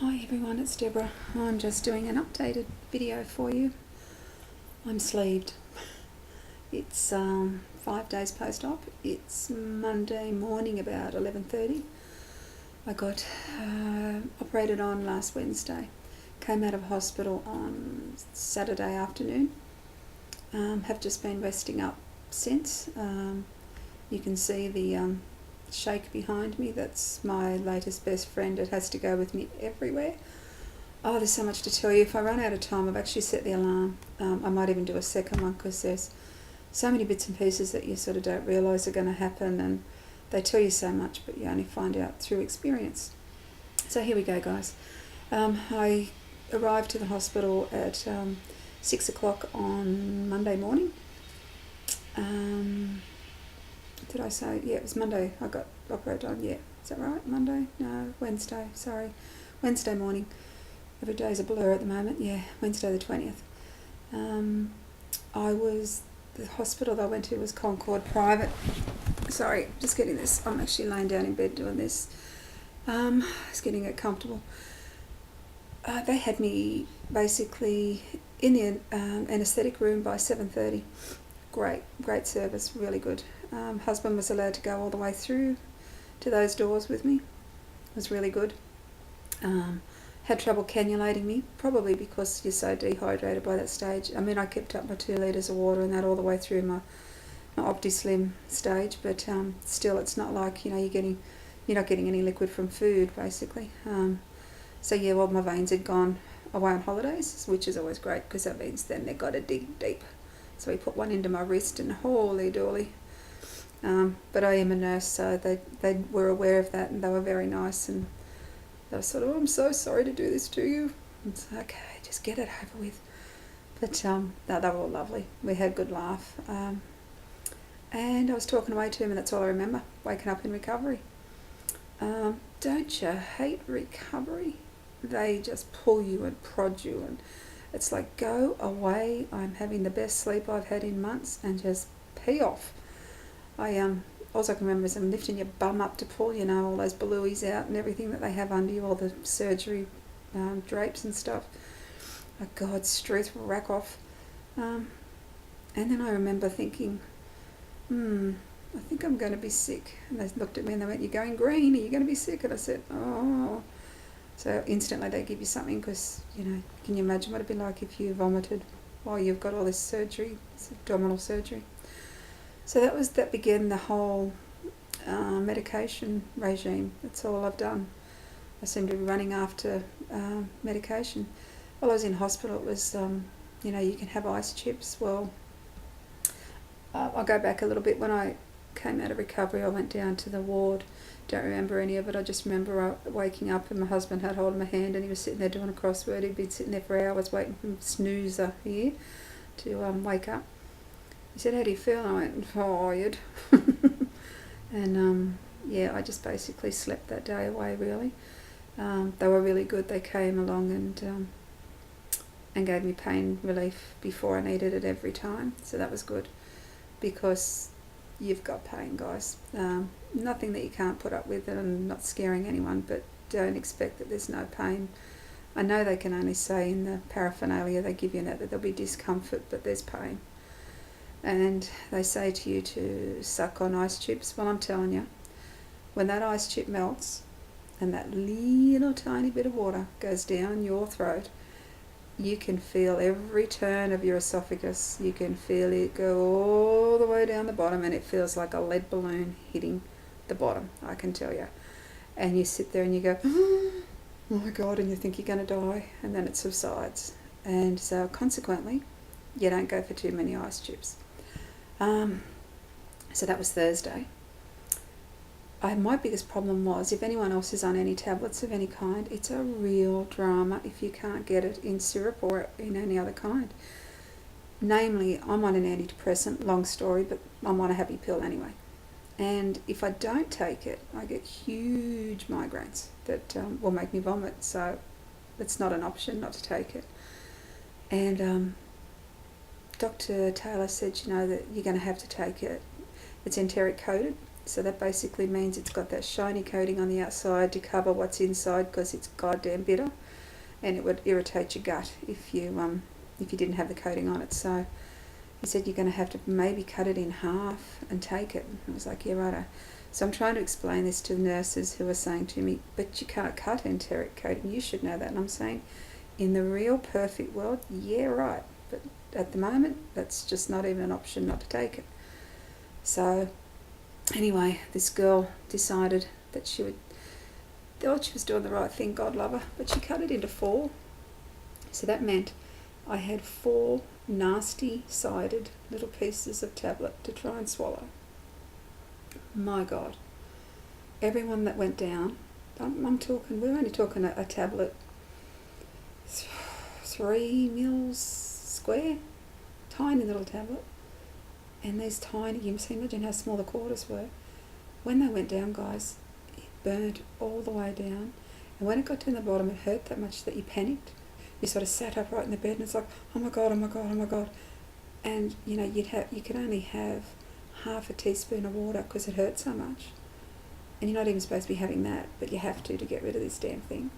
Hi everyone, it's Deborah. I'm just doing an updated video for you. I'm sleeved. It's 5 days post-op. It's Monday morning about 11:30. I got operated on last Wednesday. Came out of hospital on Saturday afternoon. Have just been resting up since. You can see the shake behind me. That's my latest best friend. It has to go with me everywhere. Oh, there's so much to tell you. If I run out of time, I've actually set the alarm. I might even do a second one because there's so many bits and pieces that you sort of don't realise are going to happen, and they tell you so much, but you only find out through experience. So here we go, guys. I arrived to the hospital at 6 o'clock on Monday morning. Did I say? Yeah, it was Monday I got operated on. Yeah, is that right? Monday? No, Wednesday. Sorry. Wednesday morning. Every day's a blur at the moment. Yeah, Wednesday the 20th. The hospital that I went to was Concord Private. Sorry, just getting this. I'm actually laying down in bed doing this. Just getting it comfortable. They had me basically in the anaesthetic room by 7:30. Great service, really good. Husband was allowed to go all the way through to those doors with me. It was really good. Had trouble cannulating me, probably because you're so dehydrated by that stage. I mean, I kept up my 2 litres of water and that all the way through my OptiSlim stage, but still, it's not like, you're not getting any liquid from food, basically. So yeah, well, my veins had gone away on holidays, which is always great because that means then they've got to dig deep. So he put one into my wrist and holy dolly. But I am a nurse, so they were aware of that, and they were very nice, and they were sort of, I'm so sorry to do this to you. It's okay, just get it over with. But no, they were all lovely. We had a good laugh. And I was talking away to him, and that's all I remember, waking up in recovery. Don't you hate recovery? They just pull you and prod you, and it's like, go away. I'm having the best sleep I've had in months, and just pee off. All I can remember is them lifting your bum up to pull, all those balloons out and everything that they have under you, all the surgery drapes and stuff. Oh God, stress rack off. And then I remember thinking, I think I'm going to be sick. And they looked at me and they went, you're going green, are you going to be sick? And I said, oh. So instantly they give you something because, can you imagine what it'd be like if you vomited while you've got all this surgery, this abdominal surgery? So that began the whole medication regime. That's all I've done. I seem to be running after medication. While I was in hospital, it was, you can have ice chips. Well, I'll go back a little bit. When I came out of recovery, I went down to the ward. Don't remember any of it. I just remember waking up and my husband had hold of my hand and he was sitting there doing a crossword. He'd been sitting there for hours waiting for a snoozer here to wake up. He said, how do you feel? And I went, tired. And yeah, I just basically slept that day away, really. They were really good. They came along and gave me pain relief before I needed it every time. So that was good because you've got pain, guys. Nothing that you can't put up with, and I'm not scaring anyone, but don't expect that there's no pain. I know they can only say in the paraphernalia they give you that there'll be discomfort, but there's pain. And they say to you to suck on ice chips. Well, I'm telling you, when that ice chip melts and that little tiny bit of water goes down your throat, you can feel every turn of your esophagus. You can feel it go all the way down the bottom, and it feels like a lead balloon hitting the bottom, I can tell you. And you sit there and you go, oh my God, and you think you're going to die, and then it subsides. And so consequently, you don't go for too many ice chips. So that was Thursday. My biggest problem was, if anyone else is on any tablets of any kind, it's a real drama if you can't get it in syrup or in any other kind. Namely, I'm on an antidepressant, long story, but I'm on a happy pill anyway. And if I don't take it, I get huge migraines that will make me vomit, so it's not an option not to take it. And Dr. Taylor said, that you're going to have to take it. It's enteric coated, So that basically means it's got that shiny coating on the outside to cover what's inside because it's goddamn bitter, and it would irritate your gut if you didn't have the coating on it. So he said you're going to have to maybe cut it in half and take it. I was like, yeah, righto. So I'm trying to explain this to the nurses who are saying to me, but you can't cut enteric coating, you should know that. And I'm saying, in the real perfect world, yeah, right. But at the moment, that's just not even an option not to take it. So anyway, this girl decided that she thought she was doing the right thing, God love her, but she cut it into 4. So that meant I had 4 nasty sided little pieces of tablet to try and swallow. My God. Everyone that went down, we're only talking a tablet 3 mils square, tiny little tablet. And these tiny, you can imagine how small the quarters were. When they went down, guys, it burnt all the way down. And when it got to the bottom, it hurt that much that you panicked. You sort of sat upright in the bed and it's like, oh my God, oh my God, oh my God. And, you know, you could only have half a teaspoon of water because it hurt so much. And you're not even supposed to be having that, but you have to get rid of this damn thing.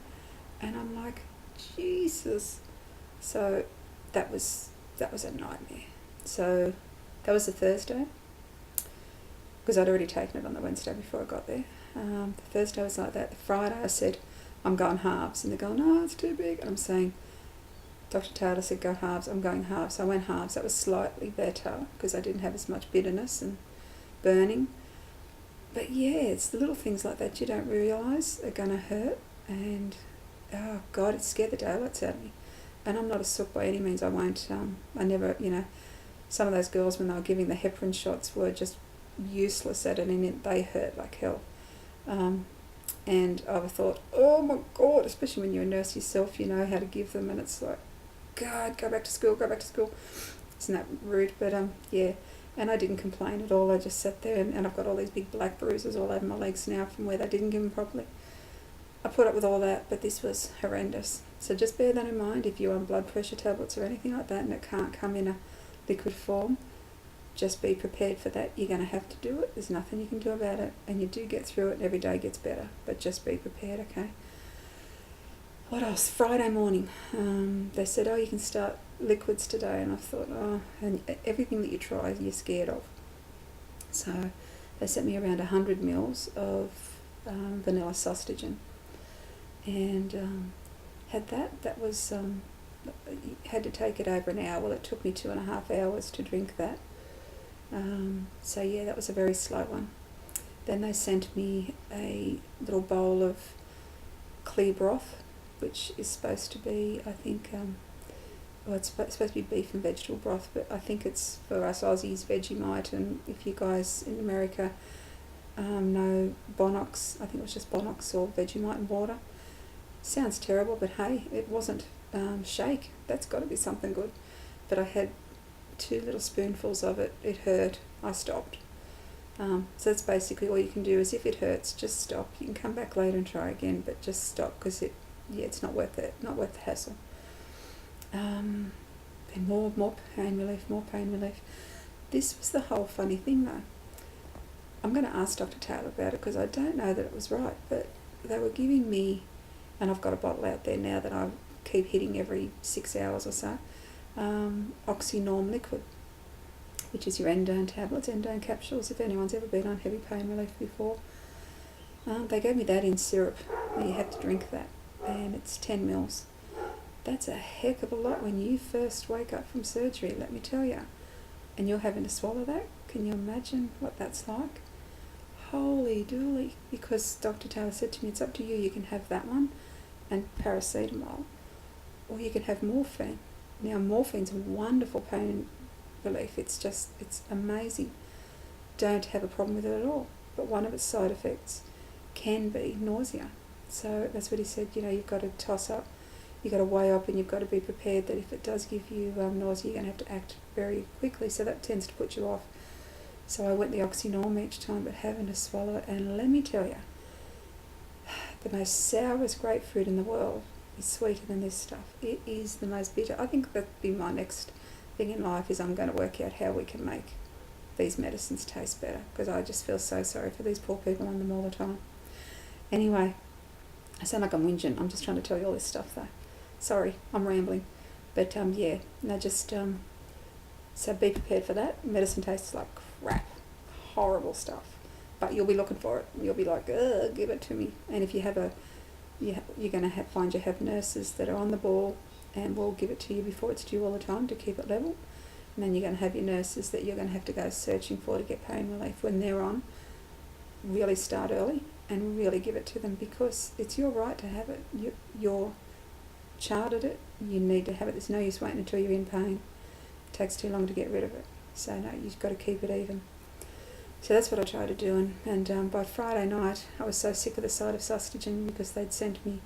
And I'm like, Jesus. So that was a nightmare. So that was the Thursday, because I'd already taken it on the Wednesday before I got there. The Thursday was like that. The Friday I said, I'm going halves. And they're going, no, it's too big. And I'm saying, Dr. Taylor said go halves, I'm going halves. So I went halves. That was slightly better because I didn't have as much bitterness and burning. But yeah, it's the little things like that you don't realise are going to hurt. And, oh God, it scared the daylights out of me. And I'm not a sook by any means. I won't, I never, you know, some of those girls when they were giving the heparin shots were just useless at it, and they hurt like hell. And I thought, oh my God, especially when you're a nurse yourself, you know how to give them, and it's like, God, go back to school, go back to school. Isn't that rude? But yeah, and I didn't complain at all. I just sat there, and I've got all these big black bruises all over my legs now from where they didn't give them properly. I put up with all that, but this was horrendous. So just bear that in mind if you're on blood pressure tablets or anything like that and it can't come in a liquid form. Just be prepared for that. You're going to have to do it. There's nothing you can do about it, and you do get through it, and every day gets better. But just be prepared, okay? What else? Friday morning, they said, oh, you can start liquids today, and I thought, oh, and everything that you try, you're scared of. So they sent me around 100 mils of vanilla sausagen, and had that. That was had to take it over an hour. Well, it took me 2.5 hours to drink that. So yeah, that was a very slow one. Then they sent me a little bowl of clear broth, which is supposed to be, I think, well, it's supposed to be beef and vegetable broth, but I think it's for us Aussies Vegemite, and if you guys in America know Bonox, I think it was just Bonox or Vegemite and water. Sounds terrible, but hey, it wasn't shake. That's got to be something good. But I had 2 little spoonfuls of it. It hurt. I stopped. So that's basically all you can do is if it hurts, just stop. You can come back later and try again, but just stop because it's not worth it. Not worth the hassle. And more pain relief. This was the whole funny thing though. I'm going to ask Dr. Taylor about it because I don't know that it was right, but they were giving me, and I've got a bottle out there now that I keep hitting every 6 hours or so, Oxynorm liquid, which is your endone tablets, endone capsules, if anyone's ever been on heavy pain relief before. They gave me that in syrup, and you have to drink that, and it's 10 mils. That's a heck of a lot when you first wake up from surgery, let me tell you. And you're having to swallow that. Can you imagine what that's like? Holy dooly. Because Dr. Taylor said to me, it's up to you. You can have that one and paracetamol, or you can have morphine. Now, morphine's a wonderful pain relief. It's amazing. Don't have a problem with it at all. But one of its side effects can be nausea. So that's what he said, you've got to toss up, you've got to weigh up, and you've got to be prepared that if it does give you nausea, you're going to have to act very quickly. So that tends to put you off. So I went the Oxynorm each time, but having to swallow it. And let me tell you, the most sourest grapefruit in the world is sweeter than this stuff. It is the most bitter. I think that'd be my next thing in life is I'm going to work out how we can make these medicines taste better, because I just feel so sorry for these poor people on them all the time. Anyway, I sound like I'm whinging. I'm just trying to tell you all this stuff though. Sorry, I'm rambling. But yeah, no, just so be prepared for that. Medicine tastes like crap, horrible stuff. But you'll be looking for it. You'll be like, ugh, give it to me. And if you have you're going to find you have nurses that are on the ball and will give it to you before it's due all the time to keep it level. And then you're going to have your nurses that you're going to have to go searching for to get pain relief when they're on. Really start early and really give it to them, because it's your right to have it. You're chartered it. You need to have it. There's no use waiting until you're in pain. It takes too long to get rid of it. So no, you've got to keep it even. So that's what I try to do. And by Friday night, I was so sick of the sight of sausagen, because they'd sent me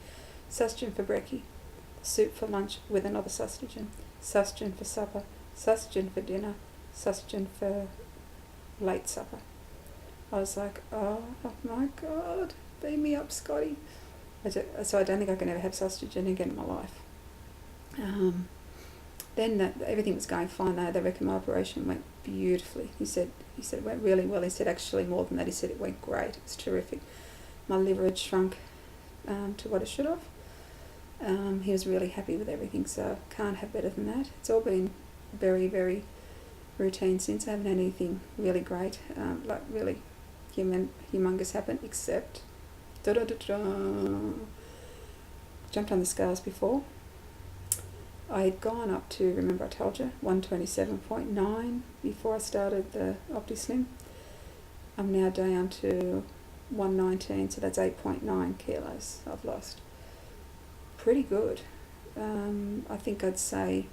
sausagen for brekkie, soup for lunch with another sausagen, sausagen for supper, sausagen for dinner, sausagen for late supper. I was like, oh my God, beam me up, Scotty. So I don't think I can ever have sausagen again in my life. Then everything was going fine though. They reckon my operation went beautifully. He said it went really well. He said actually more than that. He said it went great. It was terrific. My liver had shrunk to what it should have. He was really happy with everything, so can't have better than that. It's all been very, very routine since. I haven't had anything really great, like really humongous happen, except jumped on the scales before. I had gone up to, remember I told you, 127.9 before I started the OptiSlim. I'm now down to 119, so that's 8.9 kilos I've lost. Pretty good. I think I'd say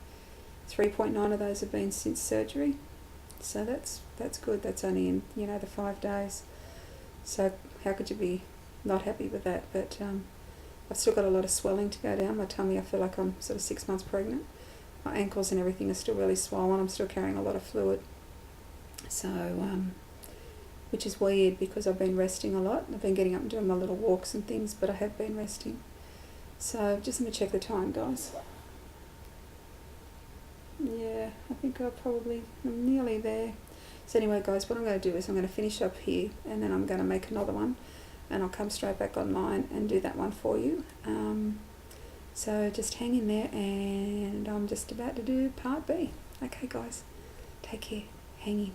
3.9 of those have been since surgery, so that's good. That's only in the 5 days. So how could you be not happy with that? But I've still got a lot of swelling to go down. My tummy, I feel like I'm sort of 6 months pregnant. My ankles and everything are still really swollen. I'm still carrying a lot of fluid. So, which is weird because I've been resting a lot. I've been getting up and doing my little walks and things, but I have been resting. So just let me check the time, guys. Yeah, I think I'm nearly there. So anyway, guys, what I'm going to do is I'm going to finish up here, and then I'm going to make another one, and I'll come straight back online and do that one for you. So just hang in there, and I'm just about to do part B. Okay, guys, take care. Hang in.